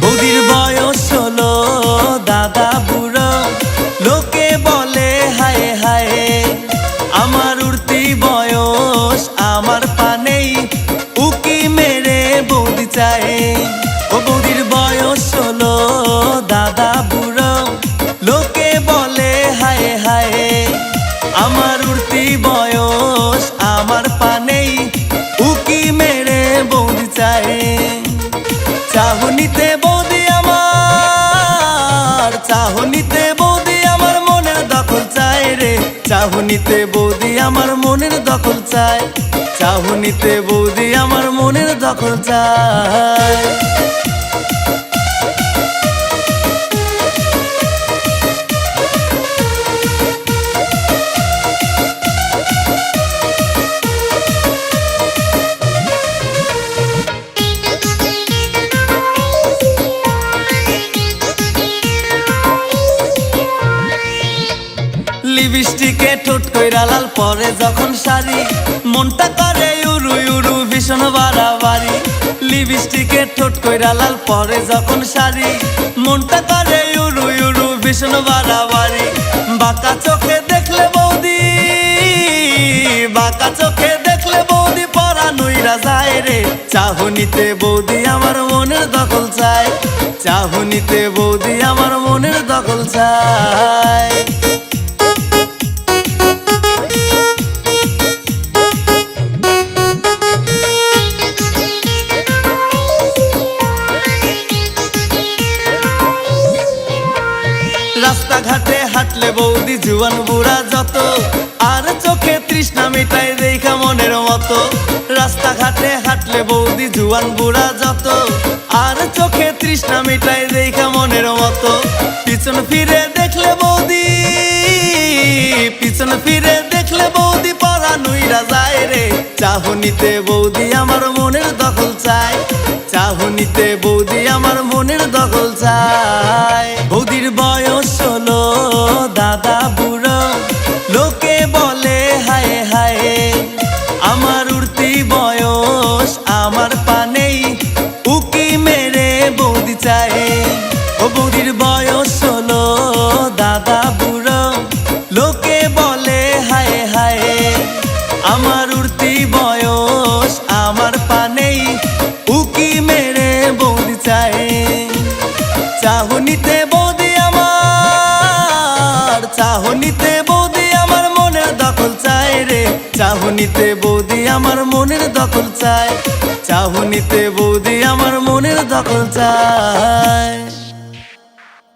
বৌদির বয়স হলো দাদা বুড়ো, লোকে বলে হায় হায়। আমার উঠতি বয়স আমার পানেই, উকি মেরে বৌদি চায়। ও বৌদির বয়স হলো দাদা বুড়ো, লোকে বলে হায় হায়। আমার উঠতি বয়স আমার পানেই, উকি মেরে বৌদি চায়। চাহনিতে বৌদি আমার, চাহনিতে বৌদি আমার মনের দখল চায় রে। চাহনিতে বৌদি আমার মনের দখল চায়, চাহনিতে বৌদি আমার মনের দখল চায়। লিপস্টিকে ঠোঁট কইরা লাল পরে যখন শাড়ি, মনটা করে উড়ু উড়ু ভীষণ বাড়াবাড়ি। লিপস্টিকে ঠোঁট কইরা লাল পরে যখন শাড়ি, মনটা করে উড়ু উড়ু ভীষণ বাড়াবাড়ি। বাঁকা চোখে দেখলে বৌদি, বাঁকা চোখে দেখলে বৌদি পরাণ উইরা যায় রে। চাহনিতে বৌদি আমার মনের দখল চায়, চাহনিতে বৌদি আমার মনের দখল চায়। রাস্তাঘাটে হাঁটলে বৌদি জুয়ান বুড়া যত, আর চোখে তৃষ্ণা মিটাই দেখা মনের মতো। রাস্তাঘাটে হাঁটলে বৌদি জুয়ান বুড়া যত, আর চোখে তৃষ্ণা মিটাই দেখা মনের মতো। পিছন ফিরে দেখলে বৌদি, পিছন ফিরে দেখলে বৌদি পরাণ উইরা যায় রে। চাহনিতে বৌদি আমার মনের দখল চায়, চাহনিতে বৌদি আমার মনের দখল চায়। বৌদির বয়স হলো দাদা বুড়ো, লোকে বলে হায় হায়। আমার উঠতি বয়স আমার পানেই, উকি মেরে বৌদি চায়। ও বৌদির বয়স হলো দাদা বুড়ো, লোকে বলে হায় হায়। আমার উঠতি বয়স আমার পানেই, উকি মেরে বৌদি চায়। চাহনিতে বৌদি আমার, চাহনিতে বৌদি আমার মনের দখল চায় রে। চাহনিতে বৌদি আমার মনের দখল চায়, চাহনিতে বৌদি আমার মনের দখল চায়।